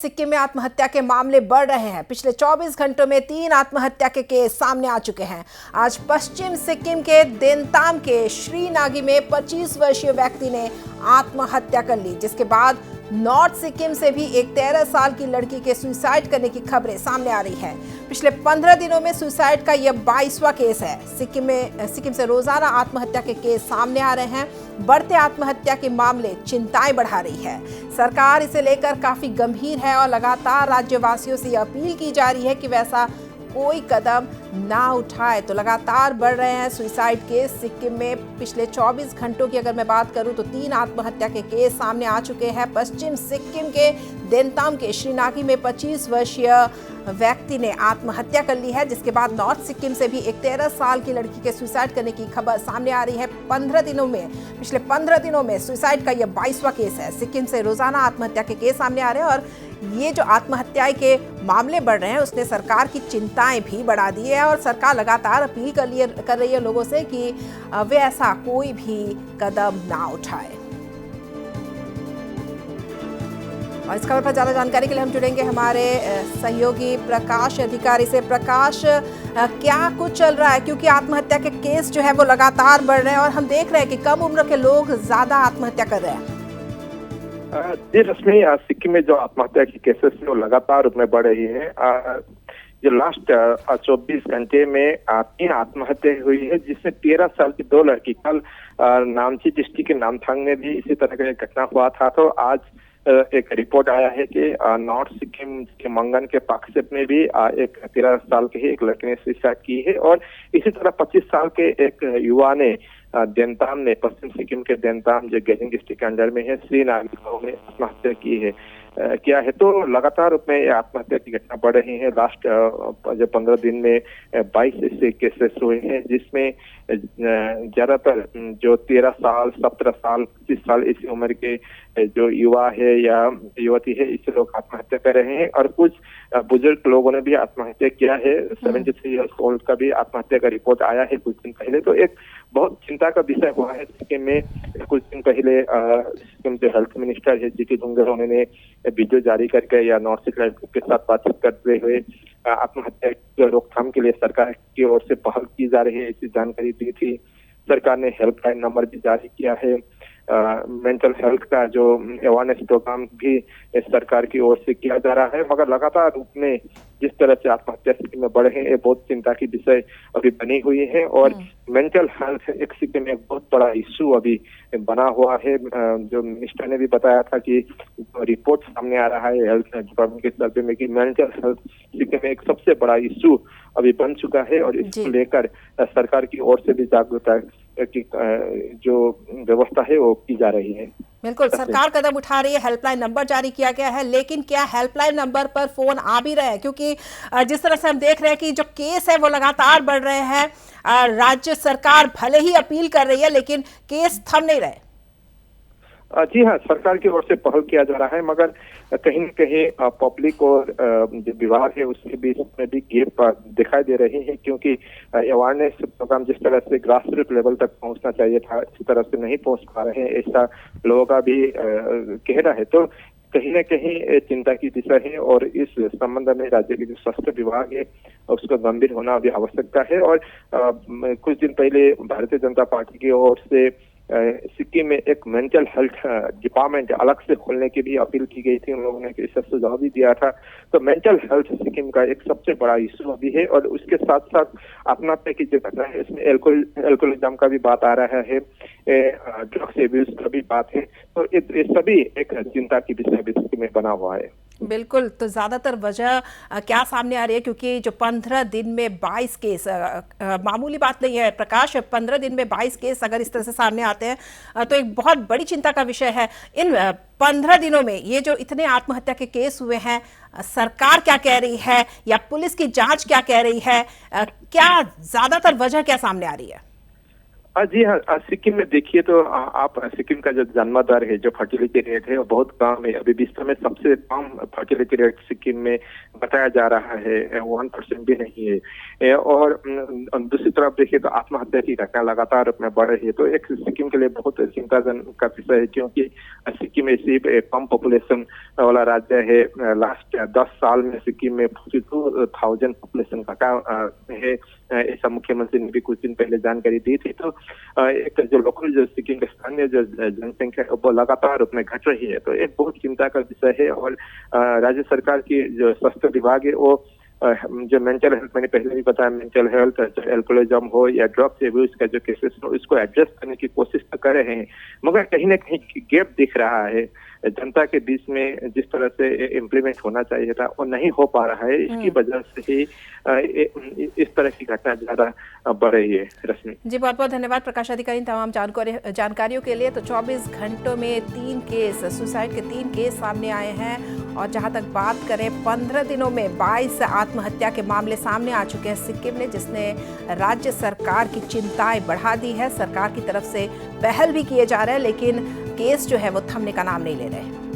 सिक्किम में आत्महत्या के मामले बढ़ रहे हैं। पिछले 24 घंटों में 3 आत्महत्या के केस सामने आ चुके हैं। आज पश्चिम सिक्किम के देंताम के श्रीनागी में 25 वर्षीय व्यक्ति ने आत्महत्या कर ली, जिसके बाद नॉर्थ सिक्किम से भी एक 13 साल की लड़की के सुसाइड करने की खबरें सामने आ रही है। पिछले 15 दिनों में सुसाइड का यह 22वां केस है। सिक्किम से रोजाना आत्महत्या के केस सामने आ रहे हैं। बढ़ते आत्महत्या के मामले चिंताएं बढ़ा रही है। सरकार इसे लेकर काफी गंभीर है और लगातार राज्यवासियों से यह अपील की जा रही है कि वैसा कोई कदम ना उठाए। तो लगातार बढ़ रहे हैं सुसाइड केस सिक्किम में। पिछले 24 घंटों की अगर मैं बात करूं तो 3 आत्महत्या के केस सामने आ चुके हैं। पश्चिम सिक्किम के देंताम के श्रीनागी में 25 वर्षीय व्यक्ति ने आत्महत्या कर ली है, जिसके बाद नॉर्थ सिक्किम से भी एक 13 साल की लड़की के सुसाइड करने की खबर सामने आ रही है। पिछले 15 दिनों में सुसाइड का यह 22वां केस है। सिक्किम से रोजाना आत्महत्या के केस सामने आ रहे हैं और ये जो आत्महत्या के मामले बढ़ रहे हैं उसने सरकार की चिंताएं भी बढ़ा दी है और सरकार लगातार अपील कर रही है लोगों से कि वे ऐसा कोई भी कदम ना उठाए। और इस खबर पर ज्यादा जानकारी के लिए हम जुड़ेंगे हमारे सहयोगी प्रकाश अधिकारी से। प्रकाश, क्या कुछ चल रहा है, क्योंकि आत्महत्या के केस जो है वो लगातार बढ़ रहे हैं और हम देख रहे हैं कि कम उम्र के लोग ज्यादा आत्महत्या कर रहे हैं। जी रश्मि, सिक्किम में जो आत्महत्या की केसेस है वो लगातार रूप में बढ़ रही है। जो लास्ट 24 घंटे में 3 आत्महत्या हुई है, जिसमें 13 साल की 2 लड़की। कल नामची डिस्ट्रिक्ट के नामथांग में भी इसी तरह का एक घटना हुआ था। तो आज एक रिपोर्ट आया है कि नॉर्थ सिक्किम के मंगन के पाकसेप में भी एक 13 साल के ही एक लड़के ने सुसाइड की है और इसी तरह 25 साल के एक युवा ने देंताम ने, पश्चिम सिक्किम के देंताम जो गेजिंग डिस्ट्रिक्ट के अंडर में है, श्रीनागी गांव में आत्महत्या की है किया है। तो लगातार रूप में आत्महत्या की घटना बढ़ रही है। लास्ट जो 15 दिन में 22 ऐसे केसेस हुए हैं, जिसमें ज्यादातर जो 13 साल, 17 साल, 25 साल इसी उम्र के जो युवा है या युवती है, इससे लोग आत्महत्या कर रहे हैं और कुछ बुजुर्ग लोगों ने भी आत्महत्या किया है। 73 ईयर्स ओल्ड का भी आत्महत्या का रिपोर्ट आया है कुछ दिन पहले। तो एक बहुत चिंता का विषय हुआ है सिक्किम में। कुछ दिन पहले सिक्किम जो हेल्थ मिनिस्टर है जीटी धुंगर, उन्होंने वीडियो जारी करके या नॉर्थ सिक्किम के साथ बातचीत करते हुए आत्महत्या की रोकथाम के लिए सरकार की ओर से पहल की जा रही है, ऐसी जानकारी दी थी। सरकार ने हेल्पलाइन नंबर भी जारी किया है। मेंटल हेल्थ का जो अवेयरनेस प्रोग्राम भी सरकार की ओर से किया जा रहा है, मगर लगातार रूप में जिस तरह से आत्महत्या सिक्किम में बढ़े हैं, ये बहुत चिंता की विषय अभी बनी हुई है। और मेंटल हेल्थ एक सिक्किम में एक बहुत बड़ा इश्यू अभी बना हुआ है। जो मिनिस्टर ने भी बताया था कि रिपोर्ट सामने आ रहा है हेल्थ डिपार्टमेंट के सर्वे में कि मेंटल हेल्थ सिक्किम में एक सबसे बड़ा इश्यू अभी बन चुका है और इसको लेकर सरकार की ओर से भी जागरूकता की जो व्यवस्था है वो की जा रही है। बिल्कुल, सरकार कदम उठा रही है। हेल्पलाइन नंबर जारी किया गया है, लेकिन क्या हेल्पलाइन नंबर पर फोन आ भी रहे हैं? क्योंकि जिस तरह से हम देख रहे हैं कि जो केस है वो लगातार बढ़ रहे हैं। राज्य सरकार भले ही अपील कर रही है, लेकिन केस थम नहीं रहे। जी हाँ, सरकार की ओर से पहल किया जा रहा है, मगर कहीं न कहीं पब्लिक और जो विभाग है उसके बीच में भी गैप दिखाई दे रही है, क्योंकि अवेयरनेस प्रोग्राम जिस तरह से ग्रास रूट लेवल तक पहुंचना चाहिए था, इस तरह से नहीं पहुंच पा रहे हैं, ऐसा लोगों का भी कहना है। तो कहीं न कहीं चिंता की विषय है और इस संबंध में राज्य के जो स्वास्थ्य विभाग है उसको गंभीर होना भी आवश्यकता है। और कुछ दिन पहले भारतीय जनता पार्टी की ओर से सिक्किम में एक मेंटल हेल्थ डिपार्टमेंट अलग से खोलने की भी अपील की गई थी। उन लोगों ने इसका सुझाव भी दिया था। तो मेंटल हेल्थ सिक्किम का एक सबसे बड़ा इश्यू अभी है और उसके साथ साथ आत्महत्या की जो घटना है इसमें एल्कोहलिज्म का भी बात आ रहा है, ड्रग्स एब्यूज का भी बात है। तो ये सभी एक चिंता की विषय सिक्किम में बना हुआ है। बिल्कुल, तो ज्यादातर वजह क्या सामने आ रही है? क्योंकि जो 15 दिन में 22 केस मामूली बात नहीं है प्रकाश। 15 दिन में 22 केस अगर इस तरह से सामने आते हैं तो एक बहुत बड़ी चिंता का विषय है। इन 15 दिनों में ये जो इतने आत्महत्या के केस हुए हैं, सरकार क्या कह रही है या पुलिस की जांच क्या कह रही है? क्या ज्यादातर वजह क्या सामने आ रही है? जी हाँ, सिक्किम में देखिए तो आप सिक्किम का जो जन्म दर है, जो फर्टिलिटी रेट है, वो बहुत कम है। अभी विश्व में सबसे कम फर्टिलिटी रेट सिक्किम में बताया जा रहा है, 1% भी नहीं है। और दूसरी तरफ देखिए तो आत्महत्या की घटना लगातार अपने बढ़ रही है। तो एक सिक्किम के लिए बहुत चिंताजनक का विषय है, क्योंकि सिक्किम ऐसी कम पॉपुलेशन वाला राज्य है। लास्ट 10 साल में सिक्किम में 42,000 पॉपुलेशन घटा है। ऐसा मुख्यमंत्री ने भी कुछ दिन पहले जानकारी दी थी। तो एक जो लोकल जो सिक्किम के स्थानीय जो जनसंख्या है वो लगातार उसमें घट रही है। तो एक बहुत चिंता का विषय है। और राज्य सरकार की जो स्वास्थ्य विभाग है वो जो मेंटल हेल्थ, मैंने पहले भी बताया, मेंटल हेल्थ, एल्कोहलिज्म हो या ड्रग्स एब्यूज का जो केसेस हो, इसको एड्रेस करने की कोशिश तो कर रहे हैं, मगर कहीं ना कहीं गैप दिख रहा है। जनता के बीच में जिस तरह से इम्प्लीमेंट होना चाहिए था वो नहीं हो पा रहा है। इसकी वजह से ही इस तरह की घटना ज्यादा बढ़ रही है। रश्मि जी, बहुत बहुत धन्यवाद प्रकाश अधिकारी तमाम जानकारियों के लिए। तो 24 घंटों में 3 केस सुसाइड के 3 केस सामने आए हैं। और जहां तक बात करें 15 दिनों में 22 आत्महत्या के मामले सामने आ चुके हैं सिक्किम में, जिसने राज्य सरकार की चिंताएं बढ़ा दी है। सरकार की तरफ से पहल भी किए जा रहे हैं, लेकिन केस जो है वो थमने का नाम नहीं ले रहे।